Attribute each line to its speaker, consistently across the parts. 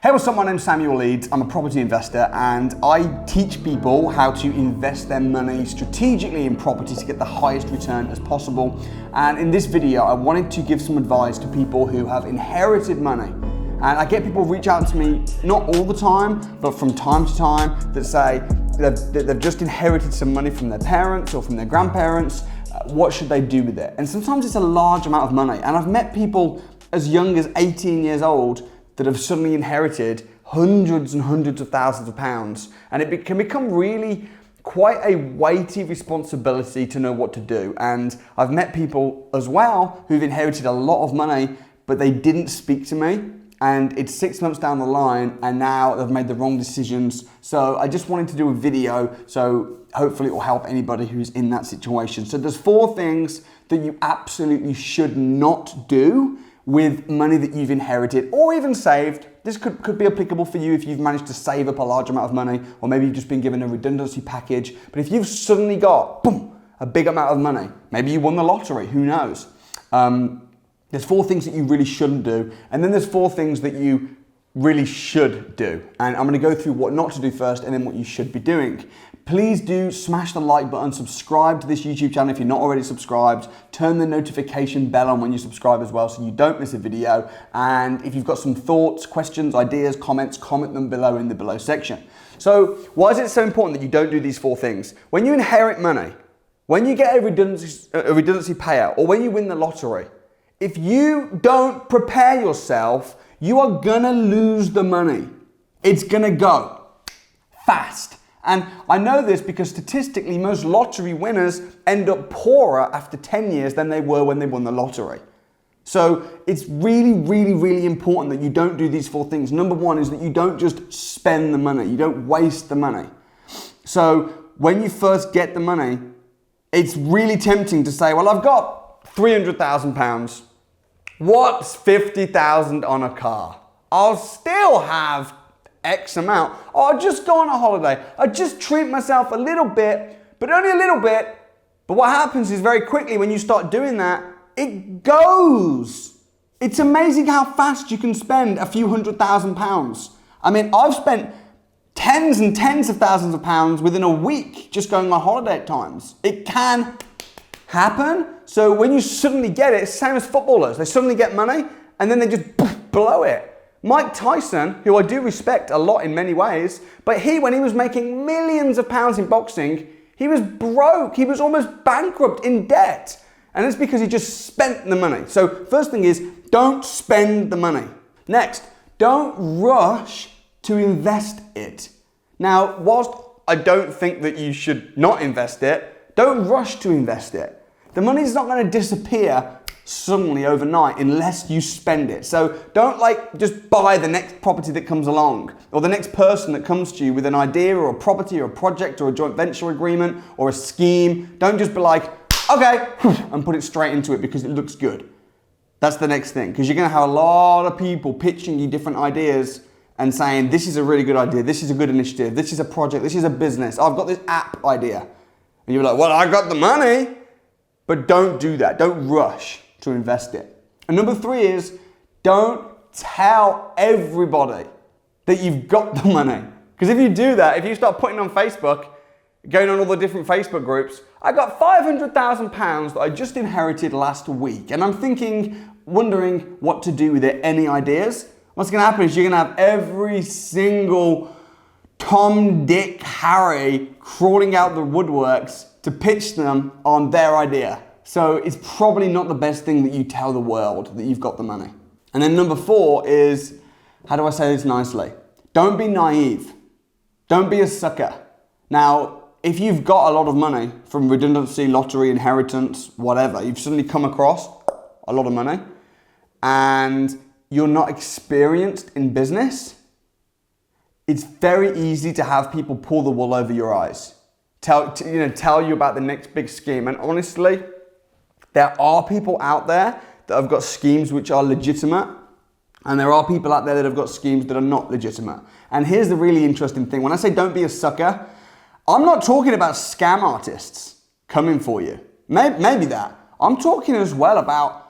Speaker 1: Hey, what's up? My name's Samuel Leeds. I'm a property investor and I teach people how to invest their money strategically in property to get the highest return as possible. And in this video, I wanted to give some advice to people who have inherited money. And I get people reach out to me, not all the time, but from time to time, that say they've just inherited some money from their parents or from their grandparents. What should they do with it? And sometimes it's a large amount of money. And I've met people as young as 18 years old that have suddenly inherited hundreds and hundreds of thousands of pounds. And it can become really quite a weighty responsibility to know what to do. And I've met people as well who've inherited a lot of money, but they didn't speak to me. And it's 6 months down the line and now they've made the wrong decisions. So I just wanted to do a video so hopefully it will help anybody who's in that situation. So there's 4 things that you absolutely should not do with money that you've inherited or even saved. This could be applicable for you if you've managed to save up a large amount of money, or maybe you've just been given a redundancy package. But if you've suddenly got, boom, a big amount of money, maybe you won the lottery, who knows? There's 4 things that you really shouldn't do, and then there's 4 things that you really should do. And I'm gonna go through what not to do first and then what you should be doing. Please do smash the like button, subscribe to this YouTube channel if you're not already subscribed, turn the notification bell on when you subscribe as well so you don't miss a video. And if you've got some thoughts, questions, ideas, comments, comment them below in the below section. So why is it so important that you don't do these 4 things? When you inherit money, when you get a redundancy payout, or when you win the lottery, if you don't prepare yourself, you are gonna lose the money. It's gonna go fast. And I know this because statistically, most lottery winners end up poorer after 10 years than they were when they won the lottery. So it's really, really, really important that you don't do these 4 things. Number 1 is that you don't just spend the money. You don't waste the money. So when you first get the money, it's really tempting to say, well, I've got £300,000. What's 50,000 on a car? I'll still have X amount. I'll just go on a holiday. I'll just treat myself a little bit, but only a little bit. But what happens is very quickly when you start doing that, it goes. It's amazing how fast you can spend a few £100,000. I mean, I've spent tens and tens of thousands of pounds within a week just going on holiday at times. It can happen. So when you suddenly get it, it's the same as footballers. They suddenly get money and then they just blow it. Mike Tyson, who I do respect a lot in many ways, but when he was making millions of pounds in boxing, he was broke. He was almost bankrupt in debt. And it's because he just spent the money. So first thing is, don't spend the money. Next, don't rush to invest it. Now, whilst I don't think that you should not invest it, don't rush to invest it. The money's not going to disappear suddenly overnight unless you spend it. So don't just buy the next property that comes along or the next person that comes to you with an idea or a property or a project or a joint venture agreement or a scheme. Don't just be like, okay, and put it straight into it because it looks good. That's the next thing, because you're going to have a lot of people pitching you different ideas and saying, this is a really good idea, this is a good initiative, this is a project, this is a business, I've got this app idea. And you're like, well, I got the money. But don't do that. Don't rush to invest it. And number 3 is don't tell everybody that you've got the money. Because if you do that, if you start putting on Facebook, going on all the different Facebook groups, I got £500,000 that I just inherited last week. And I'm wondering what to do with it. Any ideas? What's going to happen is you're going to have every single Tom, Dick, Harry crawling out the woodworks to pitch them on their idea. So it's probably not the best thing that you tell the world that you've got the money. And then number 4 is, how do I say this nicely? Don't be naive. Don't be a sucker. Now, if you've got a lot of money from redundancy, lottery, inheritance, whatever, you've suddenly come across a lot of money and you're not experienced in business, it's very easy to have people pull the wool over your eyes. Tell you about the next big scheme. And honestly, there are people out there that have got schemes which are legitimate, and there are people out there that have got schemes that are not legitimate. And here's the really interesting thing. When I say don't be a sucker, I'm not talking about scam artists coming for you. Maybe that. I'm talking as well about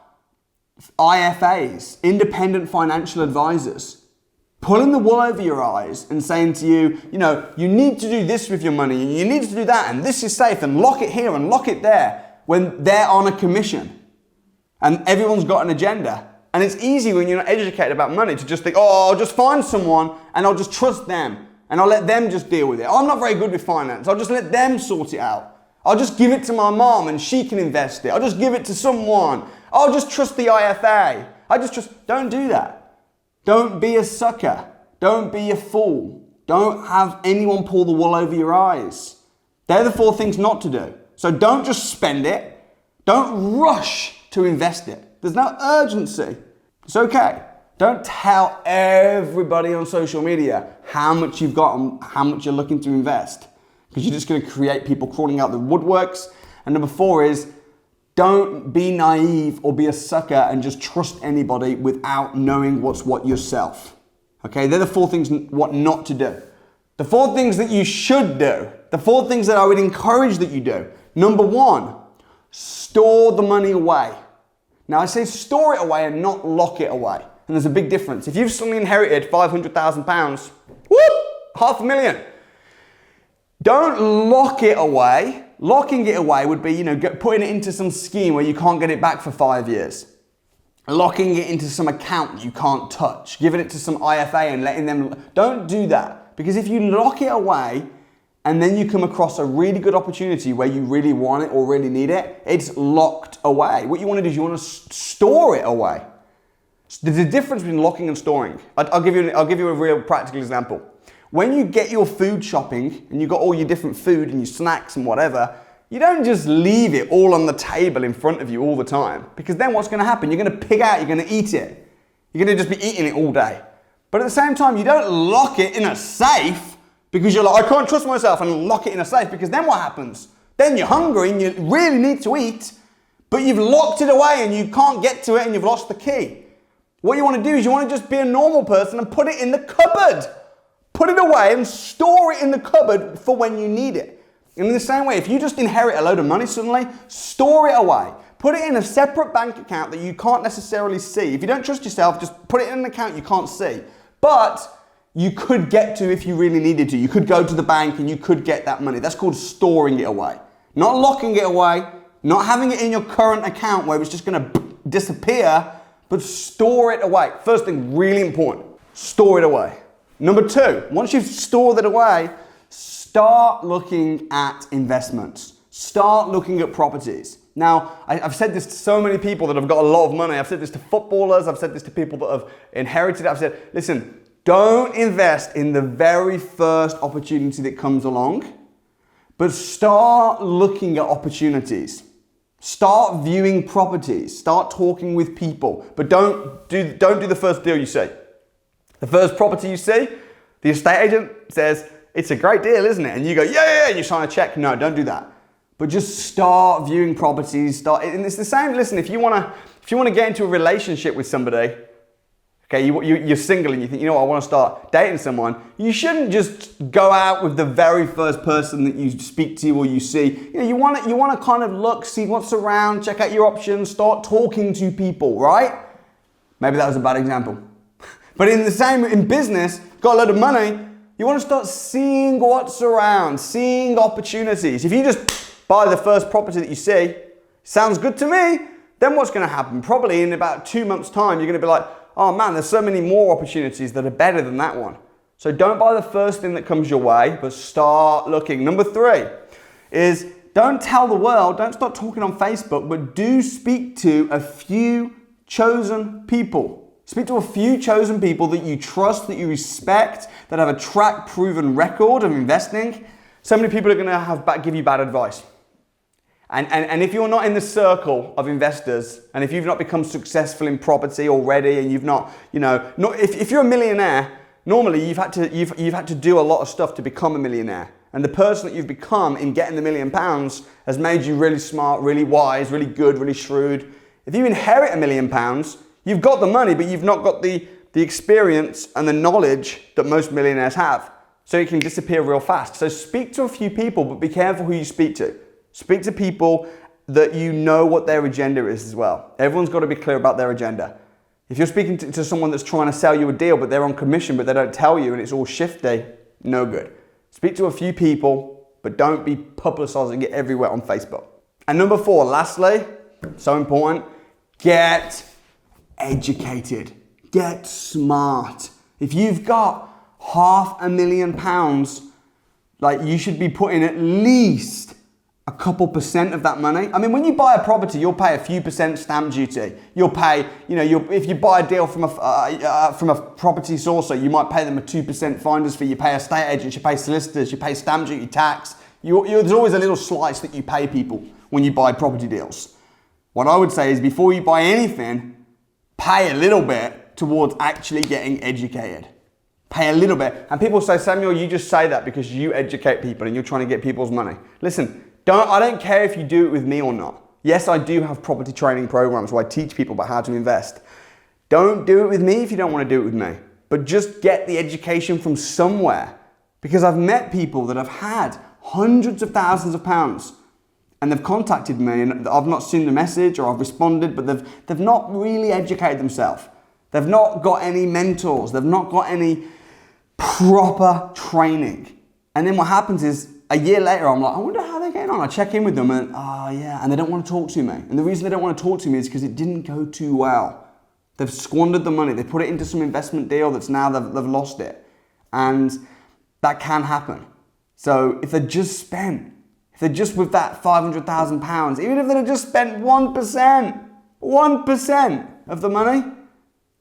Speaker 1: IFAs, independent financial advisors, pulling the wool over your eyes and saying to you, you know, you need to do this with your money and you need to do that and this is safe and lock it here and lock it there when they're on a commission and everyone's got an agenda. And it's easy when you're not educated about money to just think, oh, I'll just find someone and I'll just trust them and I'll let them just deal with it. I'm not very good with finance. I'll just let them sort it out. I'll just give it to my mom and she can invest it. I'll just give it to someone. I'll just trust the IFA. Don't do that. Don't be a sucker. Don't be a fool. Don't have anyone pull the wool over your eyes. They're the 4 things not to do. So don't just spend it. Don't rush to invest it. There's no urgency. It's okay. Don't tell everybody on social media how much you've got and how much you're looking to invest, because you're just going to create people crawling out the woodworks. And number 4 is don't be naive or be a sucker and just trust anybody without knowing what's what yourself. Okay, they're the 4 things what not to do. The 4 things that you should do, the 4 things that I would encourage that you do. Number 1, store the money away. Now I say store it away and not lock it away. And there's a big difference. If you've suddenly inherited £500,000, whoop, $500,000. Don't lock it away. Locking it away would be, you know, putting it into some scheme where you can't get it back for 5 years. Locking it into some account you can't touch. Giving it to some IFA and letting them, don't do that. Because if you lock it away and then you come across a really good opportunity where you really want it or really need it, it's locked away. What you want to do is you want to store it away. There's a difference between locking and storing. I'll give you a real practical example. When you get your food shopping and you've got all your different food and your snacks and whatever, you don't just leave it all on the table in front of you all the time, because then what's going to happen? You're going to pig out, you're going to eat it. You're going to just be eating it all day. But at the same time, you don't lock it in a safe because you're like, I can't trust myself, and lock it in a safe, because then what happens? Then you're hungry and you really need to eat, but you've locked it away and you can't get to it and you've lost the key. What you want to do is you want to just be a normal person and put it in the cupboard. Put it away and store it in the cupboard for when you need it. And in the same way, if you just inherit a load of money suddenly, store it away. Put it in a separate bank account that you can't necessarily see. If you don't trust yourself, just put it in an account you can't see. But you could get to if you really needed to. You could go to the bank and you could get that money. That's called storing it away. Not locking it away, not having it in your current account where it's just going to disappear, but store it away. First thing, really important, store it away. Number 2, once you've stored it away, start looking at investments. Start looking at properties. Now, I've said this to so many people that have got a lot of money. I've said this to footballers. I've said this to people that have inherited it. I've said, listen, don't invest in the very first opportunity that comes along, but start looking at opportunities. Start viewing properties. Start talking with people, but don't do the first deal you see. The first property you see, the estate agent says, it's a great deal, isn't it? And you go, yeah, and you sign a check. No, don't do that. But just start viewing properties. And it's the same. Listen, if you want to get into a relationship with somebody, okay, you're single and you think, you know what, I want to start dating someone, you shouldn't just go out with the very first person that you speak to or you see. You know, you want to kind of look, see what's around, check out your options, start talking to people, right? Maybe that was a bad example. But in business, got a lot of money, you want to start seeing what's around, seeing opportunities. If you just buy the first property that you see, sounds good to me, then what's going to happen? Probably in about 2 months' time, you're going to be like, oh man, there's so many more opportunities that are better than that one. So don't buy the first thing that comes your way, but start looking. Number 3 is don't tell the world, don't start talking on Facebook, but do speak to a few chosen people. Speak to a few chosen people that you trust, that you respect, that have a track proven record of investing. So many people are going to give you bad advice. And if you're not in the circle of investors, and if you've not become successful in property already, and you've not, if you're a millionaire, normally you've had to do a lot of stuff to become a millionaire. And the person that you've become in getting the £1 million has made you really smart, really wise, really good, really shrewd. If you inherit £1 million, you've got the money, but you've not got the experience and the knowledge that most millionaires have. So it can disappear real fast. So speak to a few people, but be careful who you speak to. Speak to people that you know what their agenda is as well. Everyone's got to be clear about their agenda. If you're speaking to someone that's trying to sell you a deal, but they're on commission, but they don't tell you and it's all shifty, no good. Speak to a few people, but don't be publicizing it everywhere on Facebook. And number 4, lastly, so important, get educated. Get smart. If you've got £500,000, like, you should be putting at least a couple percent of that money. I mean, when you buy a property, you'll pay a few percent stamp duty. You'll pay, if you buy a deal from a property sourcer, you might pay them a 2% finder's fee. You pay estate agents, you pay solicitors, you pay stamp duty, tax. There's always a little slice that you pay people when you buy property deals. What I would say is, before you buy anything, pay a little bit towards actually getting educated. Pay a little bit. And people say, Samuel, you just say that because you educate people and you're trying to get people's money. Listen, I don't care if you do it with me or not. Yes, I do have property training programs where I teach people about how to invest. Don't do it with me if you don't want to do it with me. But just get the education from somewhere. Because I've met people that have had hundreds of thousands of pounds and they've contacted me and I've not seen the message or I've responded, but they've not really educated themselves. They've not got any mentors. They've not got any proper training. And then what happens is, a year later, I'm like, I wonder how they're getting on. I check in with them and, and they don't want to talk to me. And the reason they don't want to talk to me is because it didn't go too well. They've squandered the money. They put it into some investment deal that's now they've lost it. And that can happen. So if they're just with that £500,000, even if they'd just spent 1% of the money,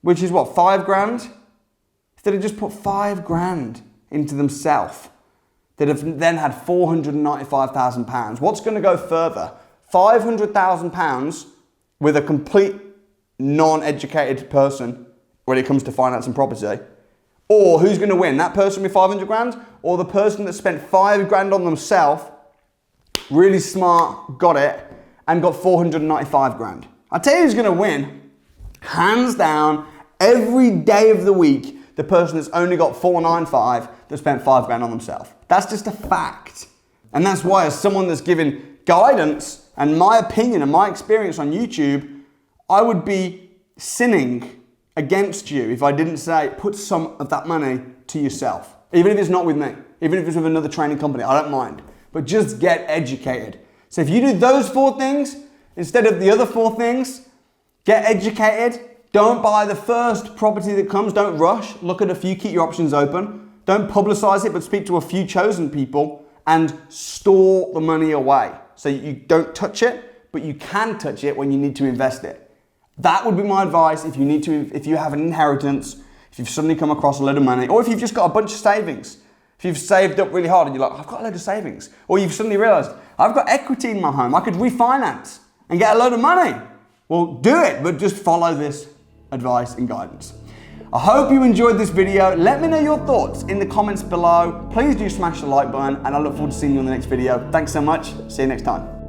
Speaker 1: which is what, 5 grand? If they'd have just put 5 grand into themselves, they'd have then had £495,000. What's going to go further? £500,000 with a complete non-educated person when it comes to finance and property? Or who's going to win? That person with 500 grand or the person that spent 5 grand on themselves, really smart, got it, and got 495 grand? I'll tell you who's going to win. Hands down, every day of the week, the person that's only got 495 that spent 5 grand on themselves. That's just a fact. And that's why, as someone that's given guidance and my opinion and my experience on YouTube, I would be sinning against you if I didn't say, put some of that money to yourself. Even if it's not with me, even if it's with another training company, I don't mind. But just get educated. So if you do those 4 things instead of the other 4 things, get educated. Don't buy the first property that comes. Don't rush. Look at a few. Keep your options open. Don't publicize it, but speak to a few chosen people and store the money away. So you don't touch it, but you can touch it when you need to invest it. That would be my advice if you have an inheritance, if you've suddenly come across a load of money, or if you've just got a bunch of savings. If you've saved up really hard and you're like, I've got a load of savings. Or you've suddenly realized, I've got equity in my home. I could refinance and get a load of money. Well, do it, but just follow this advice and guidance. I hope you enjoyed this video. Let me know your thoughts in the comments below. Please do smash the like button and I look forward to seeing you on the next video. Thanks so much. See you next time.